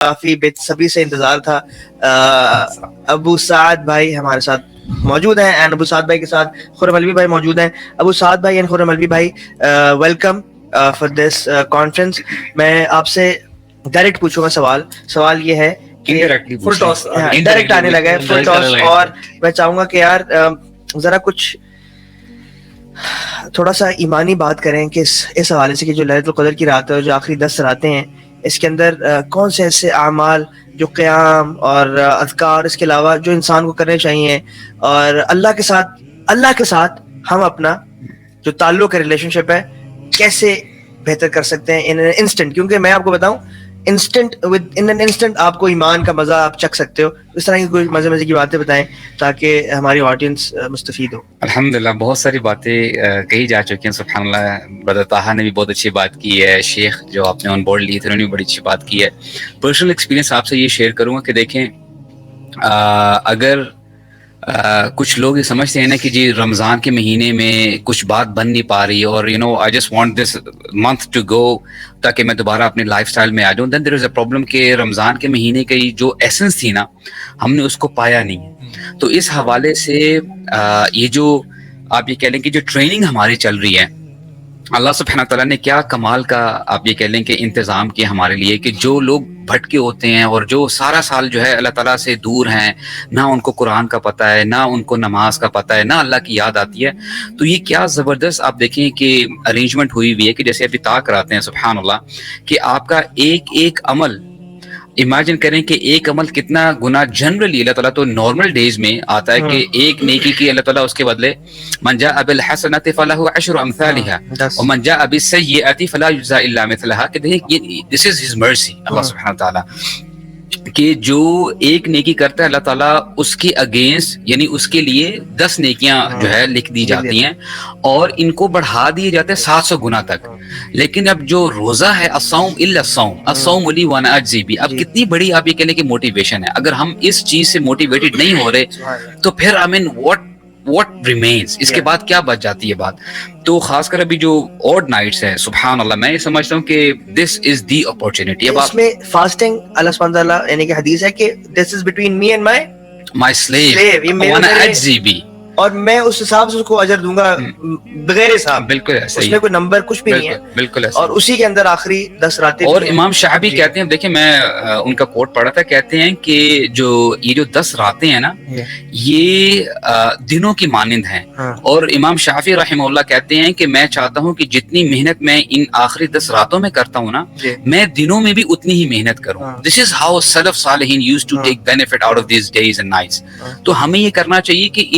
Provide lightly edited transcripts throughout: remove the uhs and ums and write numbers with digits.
काफी बेसब्री से इंतजार था। अबू साद भाई हमारे साथ मौजूद हैं एंड अबू साद भाई के साथ खुर्रम अलवी भाई मौजूद हैं। अबू साद भाई एंड खुर्रम अलवी भाई, वेलकम फॉर दिस कॉन्फ्रेंस। मैं आपसे डायरेक्ट पूछूंगा सवाल ये है कि फुल टॉस डायरेक्ट आने लगा है, फुल टॉस, और मैं चाहूंगा कि यार जरा कुछ थोड़ा सा ईमानी बात करें कि इस हवाले से कि जो लैलतुल क़द्र की रात है, जो आखिरी 10 रातें हैं, इसके अंदर कौन से ऐसे आमाल जो क़याम और अज़कार इसके अलावा जो इंसान को करने चाहिए, और अल्लाह के साथ हम अपना जो ताल्लुक़ है, रिलेशनशिप है, कैसे बेहतर कर सकते हैं इन एन इंस्टेंट। क्योंकि मैं आपको बताऊं, इन एन इंस्टेंट आपको ईमान का मजा आप चख सकते हो। इस तरह की कोई मजे की बातें बताएं ताकि हमारी ऑडियंस मुस्तफीद हो। अल्हम्दुलिल्लाह, बहुत सारी बातें कही जा चुकी हैं। सुब्हानअल्लाह, ब्रदर ताहा ने भी बहुत अच्छी बात की है, शेख जो आपने ऑन बोर्ड लिए थे उन्होंने भी बड़ी अच्छी बात की है। पर्सनल एक्सपीरियंस आपसे ये शेयर करूंगा कि देखें, अगर कुछ लोग ये समझते हैं ना कि जी रमज़ान के महीने में कुछ बात बन नहीं पा रही और I just want this month to go ताकि मैं दोबारा अपने लाइफस्टाइल में आ जाऊँ, then there is a problem कि रमज़ान के महीने की जो एसेंस थी ना, हमने उसको पाया नहीं। तो इस हवाले से ये जो आप ये कह लें कि जो ट्रेनिंग हमारी चल रही है, अल्लाह सुब्हानहू तआला ने क्या कमाल का आप ये कह लें कि इंतज़ाम किया हमारे लिए कि जो लोग भटके होते हैं और जो सारा साल जो है अल्लाह ताला से दूर हैं, ना उनको कुरान का पता है, ना उनको नमाज का पता है, ना अल्लाह की याद आती है, तो ये क्या ज़बरदस्त आप देखें कि अरेंजमेंट हुई हुई है कि जैसे अभी ताक कराते हैं सुब्हान अल्लाह कि आपका एक एक अमल, इमेजिन करें कि एक अमल कितना गुना जनरली अल्लाह ताला तो नॉर्मल डेज में आता है कि एक नेकी की अल्लाह ताला उसके बदले मन जाअ बिल हसनति फलहु अशरु अमसालिहा व मन जाअ बिस सय्यति फला युज़ा इल्ला मिथलहा। कि देखिए, दिस इज हिज मर्सी, अल्लाह सुब्हानहू व तआला कि जो एक नेकी करता है अल्लाह ताला उसके अगेंस्ट यानी उसके लिए 10 नेकियां जो है लिख दी जाती हैं और इनको बढ़ा दिए जाते हैं 700 गुना तक। लेकिन अब जो रोजा है, अस्सौम इल्ला अस्सौम, अस्सौम ली व अना अज्ज़ी बी, अब कितनी बड़ी आप ये कह लें कि मोटिवेशन है। अगर हम इस चीज से मोटिवेटेड नहीं हो रहे तो फिर आई मीन व्हाट रिमेन्स, इसके बाद क्या बच जाती है बात। तो खासकर अभी जो ऑड नाइट्स है, सुभान अल्लाह, मैं ये समझता हूँ कि दिस इज दी अपॉर्चुनिटी। अब इसमें फास्टिंग अल्लाह सुब्हानहू व तआला यानी कि हदीस है कि this is between me and my slave व अना अज्ज़ी बी, और मैं उस हिसाब से उसको अजर दूंगा बगैर हिसाब। बिल्कुल ऐसा ही, उसमें कोई नंबर कुछ भी नहीं है, बिल्कुल ऐसा। और उसी के अंदर आखिरी 10 रातें। और इमाम शाफी कहते हैं, देखिए मैं उनका कोट पढ़ा था, कहते हैं कि ये जो 10 रातें हैं ना, ये दिनों की मानिंद हैं। और इमाम शाफी रहमहुल्लाह कहते हैं कि मैं चाहता हूँ कि जितनी मेहनत मैं इन आखिरी 10 रातों में करता हूँ ना, मैं दिनों में भी उतनी ही मेहनत करूँ। दिस इज हाउ सलफ सालिहीन used to take benefit out of this days and nights. तो हमें ये करना चाहिए कि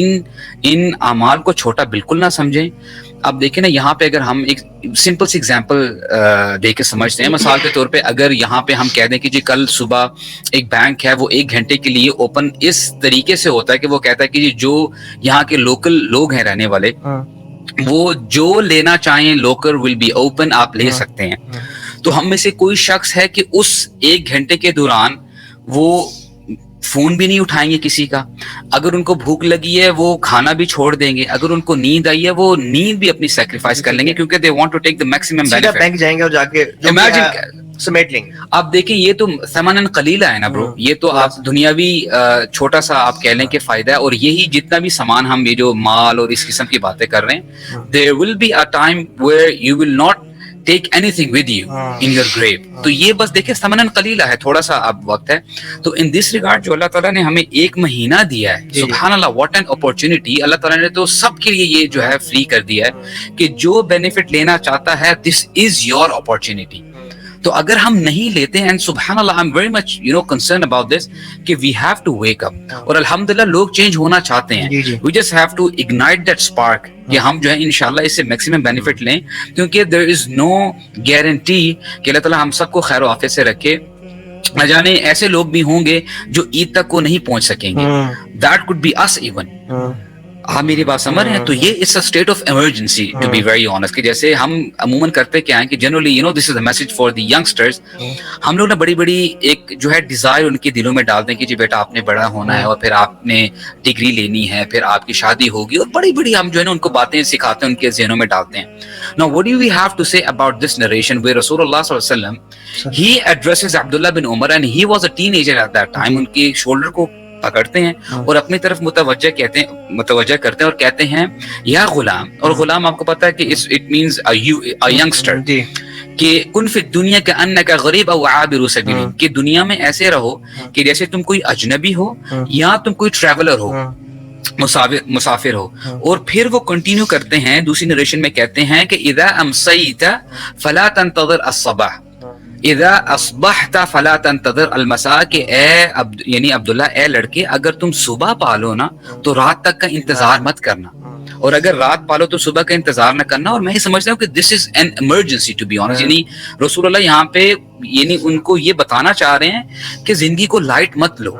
इन अमाल को छोटा बिल्कुल ना समझें। अब देखें ना, यहाँ पे अगर हम एक सिंपल सी एग्जांपल दे के समझते हैं, मिसाल के तौर पे अगर यहाँ पे हम कह दें कि जी कल सुबह एक बैंक है वो 1 घंटे के लिए ओपन इस तरीके से होता है कि वो कहता है कि जी जो यहाँ के लोकल लोग हैं रहने वाले, वो जो लेना चाहें लोकल विल बी ओपन, आप ले सकते हैं। तो हम में से कोई शख्स है कि उस 1 घंटे के दौरान वो फोन भी नहीं उठाएंगे किसी का, अगर उनको भूख लगी है वो खाना भी छोड़ देंगे, अगर उनको नींद आई है वो नींद भी अपनी सैक्रिफाइस कर लेंगे क्योंकि they want to take the maximum benefit. Bank जाएंगे और जाके इमेजिन समेट लेंगे। आप देखिए, ये तो समानन कलीला है ना ब्रो, ये तो आप दुनियावी छोटा सा आप कह लें कि फायदा है। और यही जितना भी सामान हम ये जो माल और इस किस्म की बातें कर रहे हैं, there will be a time where you will not take anything with you in your grave. तो ये बस देखिए समनन कलीला है, थोड़ा सा अब वक्त है। तो इन दिस रिगार्ड जो अल्लाह ताला ने हमें 1 महीना दिया है, सुभान अल्लाह, व्हाट एन अपॉर्चुनिटी। अल्लाह ताला ने तो सबके लिए ये जो है फ्री कर दिया है कि जो बेनिफिट लेना चाहता है, दिस इज योर अपॉर्चुनिटी। तो अगर हम नहीं लेते हैं, एंड सुभान अल्लाह, I am very much concern about this कि we have to wake up. और अल्हम्दुलिल्लाह लोग चेंज होना चाहते हैं, we just have to ignite that spark कि हम जो है इंशाल्लाह इससे मैक्सिमम बेनिफिट लें, क्योंकि देयर इज नो गारंटी कि अल्लाह ताला हम सबको खैर आफियत से रखे। न जाने ऐसे लोग भी होंगे जो ईद तक को नहीं पहुंच सकेंगे, that could be us even. آپ میری بات سمجھ رہے ہیں. تو یہ it's a state of emergency to be very honest, کہ جیسے ہم عموماً کرتے کیا ہیں کہ generally you know this is a message for the youngsters. ہم لوگ نا بڑی بڑی ایک جو ہے ڈیزائر ان کے دلوں میں ڈالتے ہیں کہ جی بیٹا آپ نے بڑا ہونا ہے اور پھر آپ نے ڈگری لینی ہے, پھر آپ کی شادی ہوگی, اور بڑی بڑی ہم جو ہے نا ان کو باتیں سکھاتے ہیں, ان کے ذہنوں میں ڈالتے ہیں. Now what do we have to say about this narration where Rasulullah sallallahu alaihi wasallam he addresses Abdullah bin Umar and he was a teenager at that time. ان کے شولڈر کو پکڑتے ہیں اور اپنی طرف متوجہ کرتے ہیں اور کہتے ہیں یا غلام. اور غلام آپ کو پتا ہے کہ اٹ مینز a youngster, کہ کن فی الدنیا کأنک غریب او عابر سبیل, کہ دنیا میں ایسے رہو کہ جیسے تم کوئی اجنبی ہو یا تم کوئی ٹریولر ہو, مسافر ہو. اور پھر وہ کنٹینیو کرتے ہیں دوسری نریشن میں کہتے ہیں کہ اذا امسیت فلا تنتظر الصباح اذا اصبحت فلا تنتظر المساء, کہ اے یعنی عبداللہ اے لڑکے اگر تم صبح پالو نا تو رات تک کا انتظار مت کرنا, اور اگر رات پالو تو صبح کا انتظار نہ کرنا. اور میں یہ سمجھتا ہوں کہ this is an emergency to be honest, یعنی رسول اللہ یہاں پہ یعنی ان کو یہ بتانا چاہ رہے ہیں کہ زندگی کو لائٹ مت لو,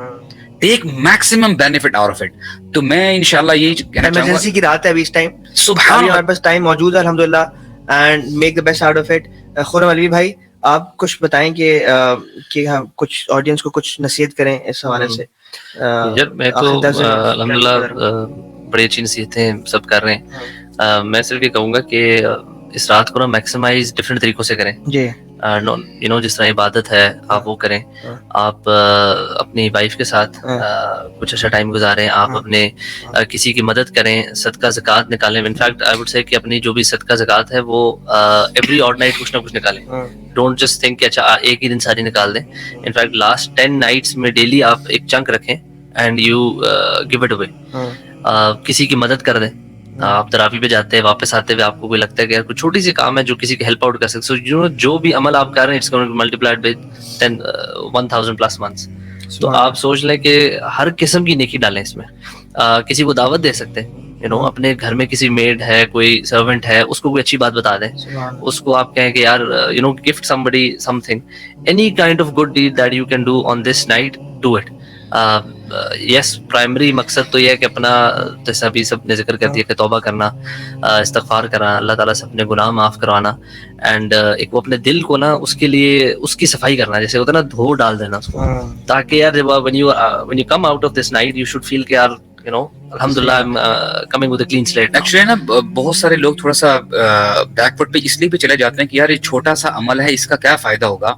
take maximum benefit out of it. تو میں انشاءاللہ یہ کہنا چاہوں گا ایمرجنسی کی رات ہے ابھی اس ٹائم, سبحان اللہ, ہمارے پاس ٹائم موجود ہے الحمدللہ, and make the best out of it. Khurram Alvi بھائی آپ کچھ بتائیں کہ ہم کچھ آڈینس کو کچھ نصیحت کریں اس حوالے سے. یار میں تو الحمدللہ بڑی اچھی نصیحتیں سب کر رہے ہیں. میں صرف یہ کہوں گا کہ اس رات کو نا میکسیمائز ڈفرینٹ طریقوں سے کریں. جی یو نو جس طرح عبادت ہے آپ وہ کریں, آپ اپنی وائف کے ساتھ کچھ اچھا ٹائم گزاریں, آپ اپنے کسی کی مدد کریں, صدقہ زکوٰۃ نکالیں. انفیکٹ آئی وڈ سے کہ اپنی جو بھی صدقہ زکوٰۃ ہے وہ ایوری آڈ نائٹ کچھ نہ کچھ نکالیں. ڈونٹ جسٹ تھنک کہ اچھا ایک ہی دن ساری نکال دیں. انفیکٹ لاسٹ 10 نائٹس میں ڈیلی آپ ایک چنک رکھیں and you give it away. کسی کی مدد کر دیں. آپ تراویح پہ جاتے ہیں, واپس آتے ہوئے آپ کو کوئی لگتا ہے کہ یار کوئی چھوٹی سی کام ہے جو کسی کی ہیلپ آؤٹ کر سکتے, سو جو بھی عمل آپ کر رہے ہیں it's going to multiplied by 1000 plus months. تو آپ سوچ لیں کہ ہر قسم کی نیکی ڈالیں اس میں. کسی کو دعوت دے سکتے ہیں, یو نو اپنے گھر میں کسی میڈ ہے, کوئی سرونٹ ہے, اس کو کوئی اچھی بات بتا دیں. اس کو آپ کہیں کہ یار you know gift somebody something, any kind of good deed that you can do on this night, do it. Yes primary مقصد تو یہ ہے کہ اپنا جیسا بھی سب نے ذکر کر دیا کہ توبہ کرنا, استغفار کرنا, اللہ تعالیٰ سے اپنے گناہ معاف کروانا, اینڈ ایک وہ اپنے دل کو نا اس کے لیے اس کی صفائی کرنا, جیسے ہوتا ہے نا دھو ڈال دینا اس کو, تاکہ یار when you come out of this night you should feel کہ یار you know الحمدللہ I'm coming with a clean slate. Actually نا بہت سارے لوگ تھوڑا سا بیک فٹ پہ اس لیے بھی چلے جاتے ہیں کہ یار یہ چھوٹا سا عمل ہے, اس کا کیا فائدہ ہوگا.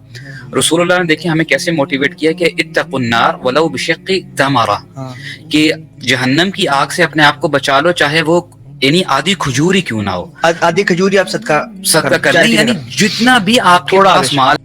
رسول اللہ نے دیکھیں ہمیں کیسے موٹیویٹ کیا کہ اتقوا النار ولو بشق تمرہ, کہ جہنم کی آگ سے اپنے آپ کو بچا لو چاہے وہ یعنی آدھی کھجور ہی کیوں نہ ہو. آدھی کھجور ہی آپ صدقہ کر لیں, یعنی جتنا بھی آپ کے پاس مال